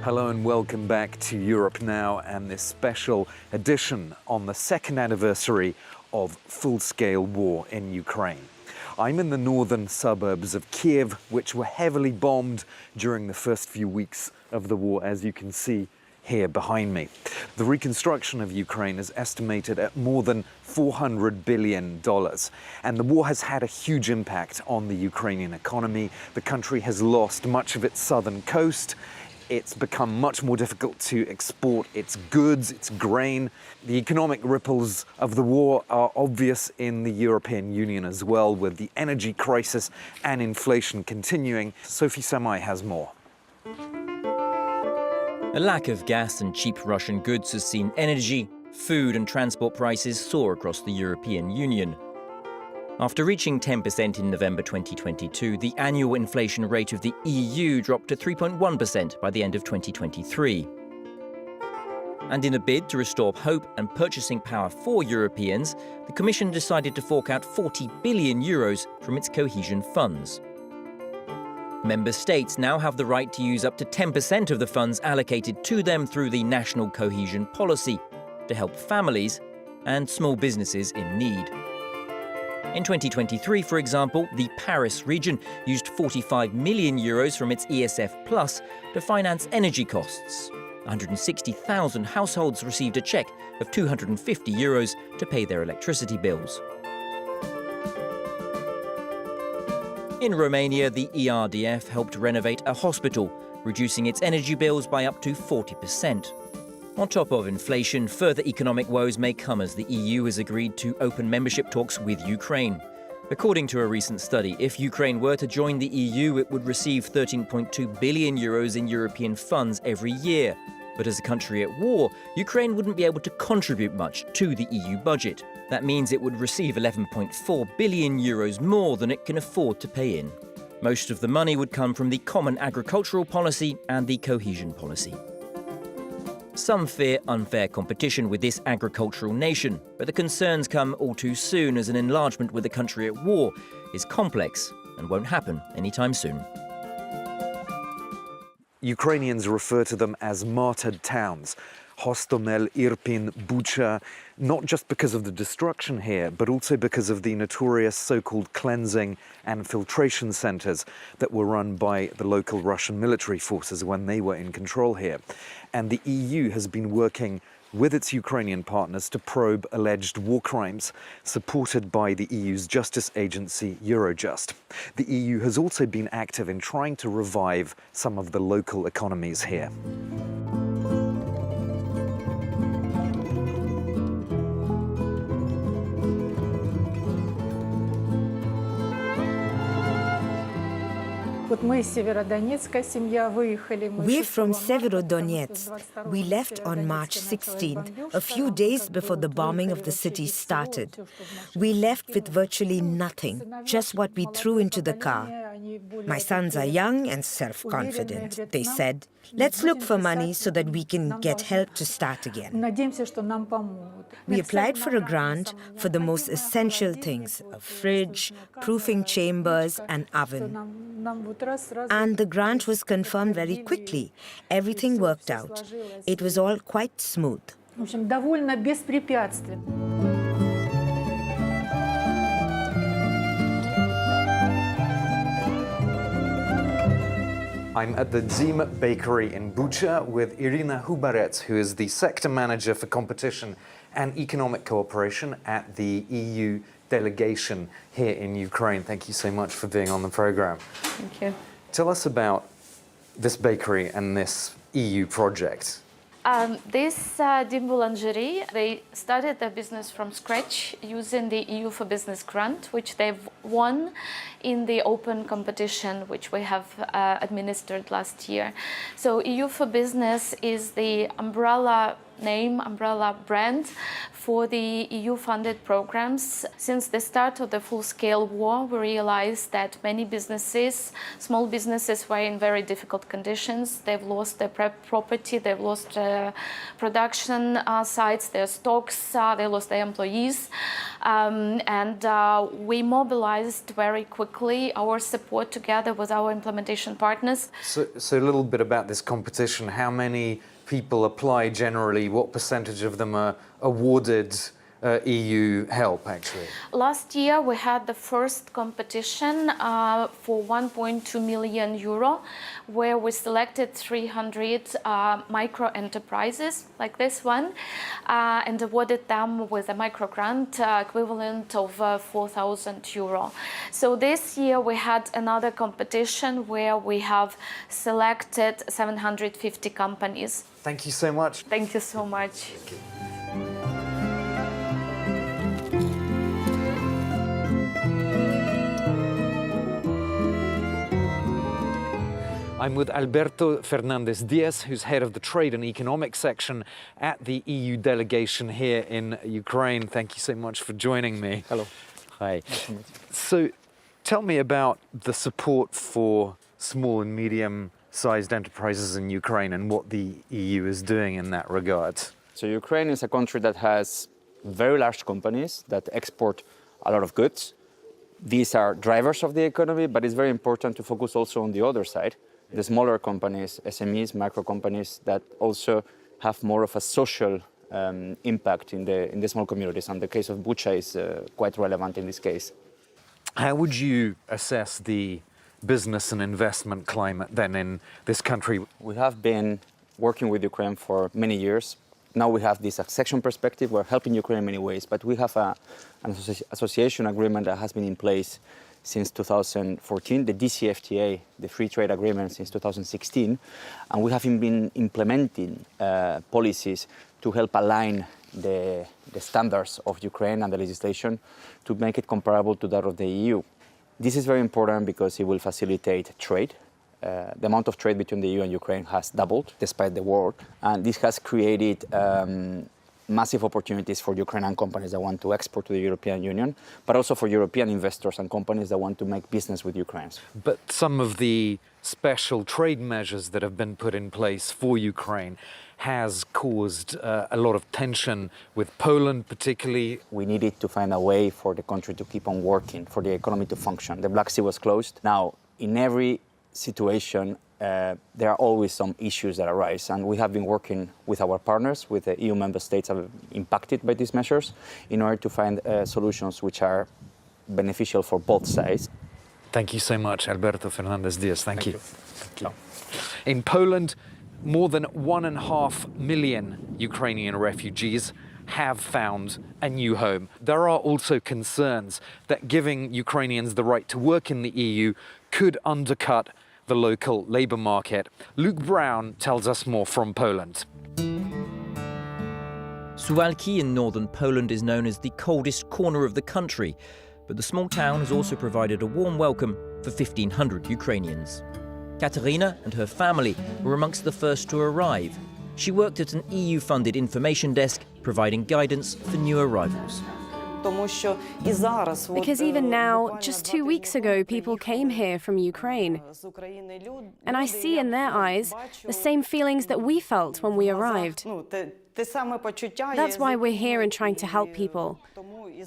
Hello and welcome back to Europe Now and this special edition on the second anniversary of full-scale war in Ukraine. I'm in the northern suburbs of Kiev, which were heavily bombed during the first few weeks of the war, as you can see here behind me. The reconstruction of Ukraine is estimated at more than $400 billion. And the war has had a huge impact on the Ukrainian economy. The country has lost much of its southern coast. It's become much more difficult to export its goods, its grain. The economic ripples of the war are obvious in the European Union as well, with the energy crisis and inflation continuing. Sophie Samai has more. A lack of gas and cheap Russian goods has seen energy, food and transport prices soar across the European Union. After reaching 10% in November 2022, the annual inflation rate of the EU dropped to 3.1% by the end of 2023. And in a bid to restore hope and purchasing power for Europeans, the Commission decided to fork out €40 billion from its cohesion funds. Member states now have the right to use up to 10% of the funds allocated to them through the National Cohesion Policy to help families and small businesses in need. In 2023, for example, the Paris region used €45 million from its ESF Plus to finance energy costs. 160,000 households received a cheque of €250 to pay their electricity bills. In Romania, the ERDF helped renovate a hospital, reducing its energy bills by up to 40%. On top of inflation, further economic woes may come as the EU has agreed to open membership talks with Ukraine. According to a recent study, if Ukraine were to join the EU, it would receive €13.2 billion in European funds every year. But as a country at war, Ukraine wouldn't be able to contribute much to the EU budget. That means it would receive €11.4 billion more than it can afford to pay in. Most of the money would come from the Common Agricultural Policy and the Cohesion Policy. Some fear unfair competition with this agricultural nation, but the concerns come all too soon as an enlargement with a country at war is complex and won't happen anytime soon. Ukrainians refer to them as martyred towns. Hostomel, Irpin, Bucha, not just because of the destruction here, but also because of the notorious so-called cleansing and filtration centers that were run by the local Russian military forces when they were in control here. And the EU has been working with its Ukrainian partners to probe alleged war crimes, supported by the EU's justice agency, Eurojust. The EU has also been active in trying to revive some of the local economies here. We're from Severodonetsk. We left on March 16th, a few days before the bombing of the city started. We left with virtually nothing, just what we threw into the car. My sons are young and self-confident. They said, let's look for money so that we can get help to start again. We applied for a grant for the most essential things, a fridge, proofing chambers, and oven. And the grant was confirmed very quickly. Everything worked out. It was all quite smooth. I'm at the Zim Bakery in Bucha with Irina Hubarets, who is the sector manager for competition and economic cooperation at the EU delegation here in Ukraine. Thank you so much for being on the program. Thank you. Tell us about this bakery and this EU project. This Dim Boulangerie, they started their business from scratch using the EU for Business grant, which they've won in the open competition, which we have administered last year. So EU for Business is the umbrella name, umbrella brand for the EU-funded programs. Since the start of the full-scale war, we realized that many businesses, small businesses, were in very difficult conditions. They've lost their property, they've lost production sites, their stocks, they lost their employees. And we mobilized very quickly our support together with our implementation partners. So a little bit about this competition. How many people apply generally? What percentage of them are awarded EU help, actually? Last year we had the first competition for 1.2 million euro, where we selected 300 micro enterprises like this one and awarded them with a micro grant equivalent of 4,000 euro. So this year we had another competition where we have selected 750 companies. Thank you so much. Thank you so much. I'm with Alberto Fernandez-Diaz, who's head of the Trade and Economic section at the EU delegation here in Ukraine. Thank you so much for joining me. Hello. Hi. So tell me about the support for small and medium-sized enterprises in Ukraine and what the EU is doing in that regard. So Ukraine is a country that has very large companies that export a lot of goods. These are drivers of the economy, but it's very important to focus also on the other side. The smaller companies, SMEs, micro companies that also have more of a social impact in the small communities. And the case of Bucha is quite relevant in this case. How would you assess the business and investment climate then in this country? We have been working with Ukraine for many years. Now we have this accession perspective. We're helping Ukraine in many ways, but we have an association agreement that has been in place since 2014, the DCFTA, the free trade agreement, since 2016, and we have been implementing policies to help align the standards of Ukraine and the legislation to make it comparable to that of the EU. This is very important because it will facilitate trade. The amount of trade between the EU and Ukraine has doubled despite the war, and this has created massive opportunities for Ukrainian companies that want to export to the European Union, but also for European investors and companies that want to make business with Ukraine. But some of the special trade measures that have been put in place for Ukraine has caused a lot of tension with Poland particularly. We needed to find a way for the country to keep on working, for the economy to function. The Black Sea was closed. Now, in every situation, there are always some issues that arise, and we have been working with our partners, with the EU member states that are impacted by these measures, in order to find solutions which are beneficial for both sides. Thank you so much, Alberto Fernandez-Diaz. Thank you. In Poland, more than 1.5 million Ukrainian refugees have found a new home. There are also concerns that giving Ukrainians the right to work in the EU could undercut the local labour market. Luke Brown tells us more from Poland. Suwałki in northern Poland is known as the coldest corner of the country, but the small town has also provided a warm welcome for 1,500 Ukrainians. Katerina and her family were amongst the first to arrive. She worked at an EU-funded information desk, providing guidance for new arrivals. Because even now, just 2 weeks ago, people came here from Ukraine. And I see in their eyes the same feelings that we felt when we arrived. That's why we're here and trying to help people.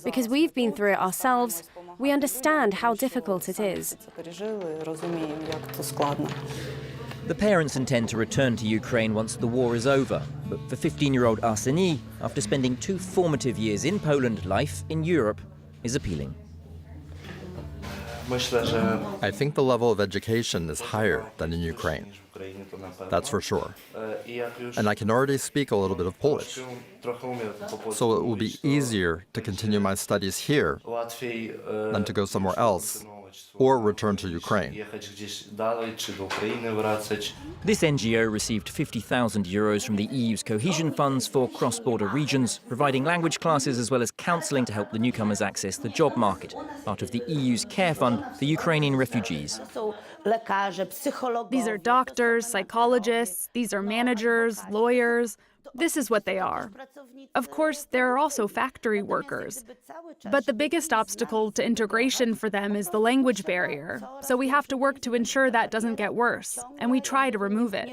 Because we've been through it ourselves, we understand how difficult it is. The parents intend to return to Ukraine once the war is over, but for 15-year-old Arseny, after spending 2 formative years in Poland, life in Europe is appealing. I think the level of education is higher than in Ukraine. That's for sure. And I can already speak a little bit of Polish. So it will be easier to continue my studies here than to go somewhere else or return to Ukraine. This NGO received €50,000 from the EU's cohesion funds for cross-border regions, providing language classes as well as counselling to help the newcomers access the job market, part of the EU's Care Fund for Ukrainian refugees. These are doctors, psychologists, these are managers, lawyers. This is what they are. Of course, there are also factory workers. But the biggest obstacle to integration for them is the language barrier. So we have to work to ensure that doesn't get worse, and we try to remove it.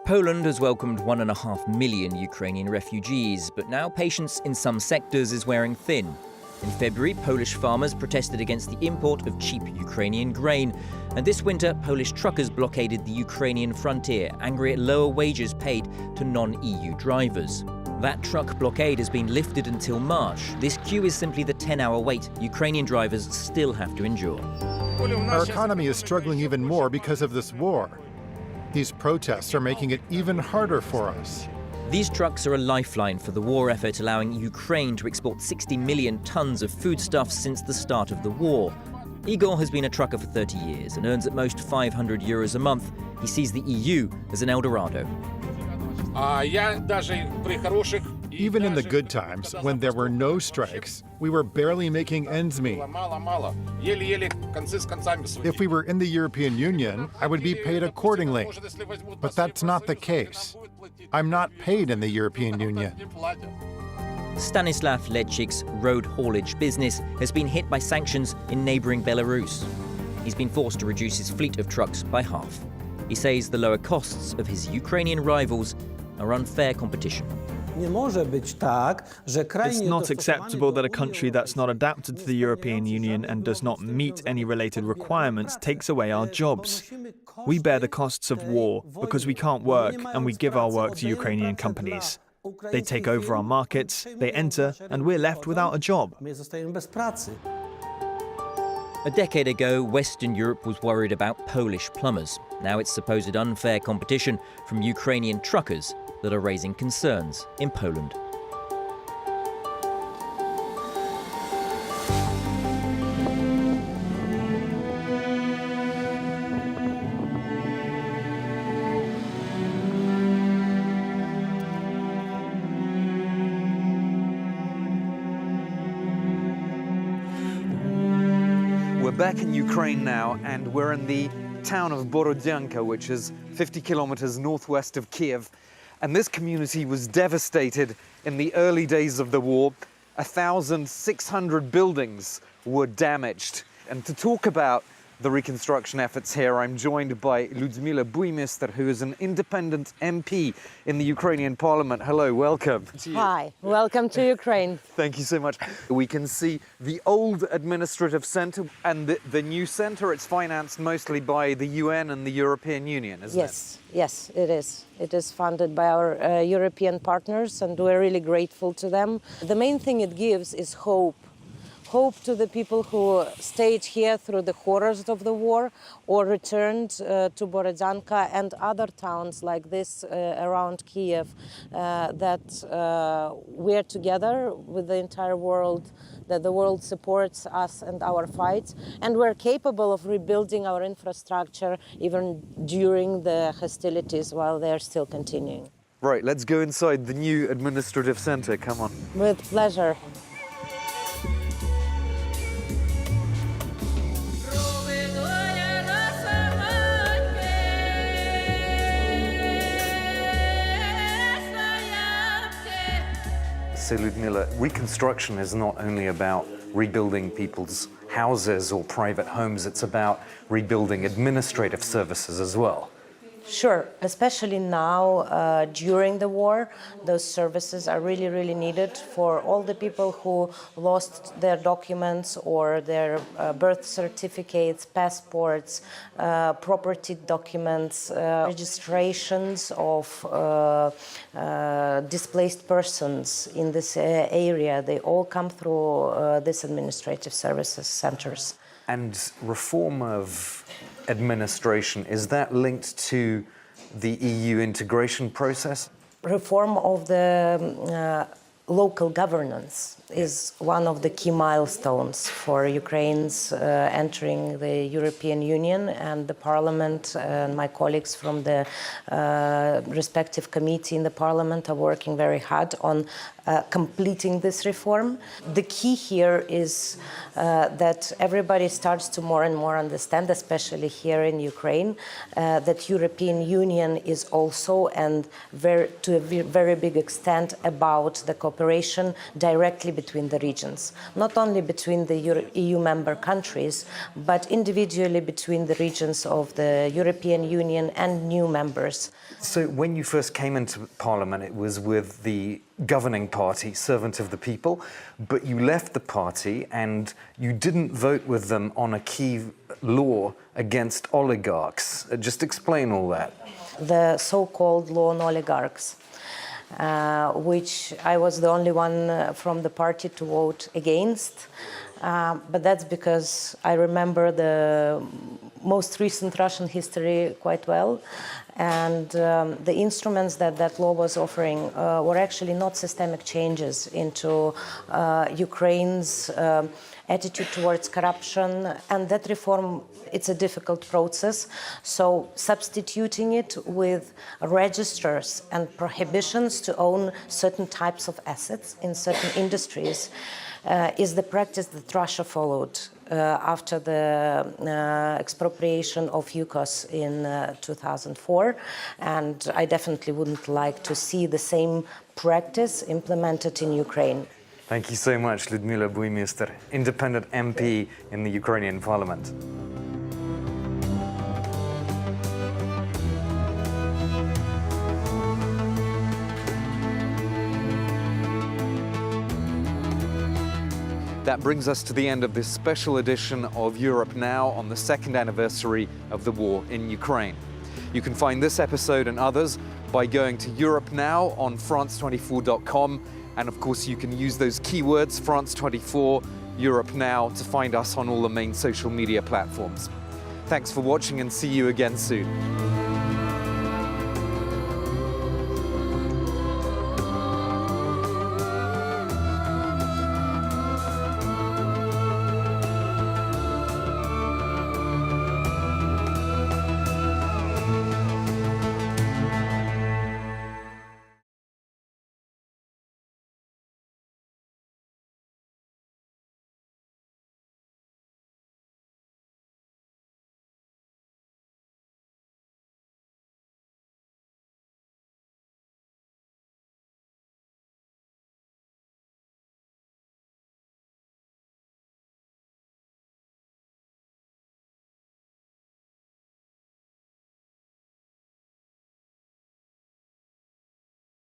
Poland has welcomed 1.5 million Ukrainian refugees, but now patience in some sectors is wearing thin. In February, Polish farmers protested against the import of cheap Ukrainian grain. And this winter, Polish truckers blockaded the Ukrainian frontier, angry at lower wages paid to non-EU drivers. That truck blockade has been lifted until March. This queue is simply the 10-hour wait Ukrainian drivers still have to endure. Our economy is struggling even more because of this war. These protests are making it even harder for us. These trucks are a lifeline for the war effort, allowing Ukraine to export 60 million tons of foodstuffs since the start of the war. Igor has been a trucker for 30 years and earns at most €500 a month. He sees the EU as an El Dorado. Even in the good times, when there were no strikes, we were barely making ends meet. If we were in the European Union, I would be paid accordingly. But that's not the case. I'm not paid in the European Union. Stanislav Lechik's road haulage business has been hit by sanctions in neighbouring Belarus. He's been forced to reduce his fleet of trucks by half. He says the lower costs of his Ukrainian rivals are unfair competition. It's not acceptable that a country that's not adapted to the European Union and does not meet any related requirements takes away our jobs. We bear the costs of war because we can't work and we give our work to Ukrainian companies. They take over our markets, they enter, and we're left without a job. A decade ago, Western Europe was worried about Polish plumbers. Now it's supposed unfair competition from Ukrainian truckers that are raising concerns in Poland. We're back in Ukraine now, and we're in the town of Borodyanka, which is 50 kilometers northwest of Kiev. And this community was devastated in the early days of the war. 1,600 buildings were damaged. And to talk about the reconstruction efforts here, I'm joined by Lyudmila Buimister, who is an independent MP in the Ukrainian parliament. Hello, welcome. Hi, welcome to Ukraine. Thank you so much. We can see the old administrative centre and the new centre. It's financed mostly by the UN and the European Union, isn't it? Yes, it is. It is funded by our European partners, and we're really grateful to them. The main thing it gives is hope. Hope to the people who stayed here through the horrors of the war or returned to Borodyanka and other towns like this around Kiev, that we're together with the entire world, that the world supports us and our fight, and we're capable of rebuilding our infrastructure even during the hostilities while they're still continuing. Right, let's go inside the new administrative centre. Come on. With pleasure. So, Lyudmila, reconstruction is not only about rebuilding people's houses or private homes, it's about rebuilding administrative services as well. Sure, especially now during the war, those services are really, really needed for all the people who lost their documents or their birth certificates, passports, property documents, registrations of displaced persons in this area. They all come through this administrative services centers. And reform of administration, is that linked to the EU integration process? Reform of the local governance is one of the key milestones for Ukraine's entering the European Union, and the Parliament and my colleagues from the respective committee in the Parliament are working very hard on completing this reform. The key here is that everybody starts to more and more understand, especially here in Ukraine, that European Union is also, and to a very big extent, about the cooperation directly between the regions, not only between the EU member countries, but individually between the regions of the European Union and new members. So when you first came into Parliament, it was with the governing party, Servant of the People, but you left the party and you didn't vote with them on a key law against oligarchs. Just explain all that. The so-called law on oligarchs, which I was the only one from the party to vote against. But that's because I remember the most recent Russian history quite well. And the instruments that that law was offering were actually not systemic changes into Ukraine's attitude towards corruption. And that reform, it's a difficult process. So substituting it with registers and prohibitions to own certain types of assets in certain industries is the practice that Russia followed after the expropriation of Yukos in 2004. And I definitely wouldn't like to see the same practice implemented in Ukraine. Thank you so much, Lyudmila Buimister, independent MP in the Ukrainian parliament. That brings us to the end of this special edition of Europe Now on the second anniversary of the war in Ukraine. You can find this episode and others by going to Europe Now on France24.com. And of course, you can use those keywords, France24, Europe Now, to find us on all the main social media platforms. Thanks for watching and see you again soon.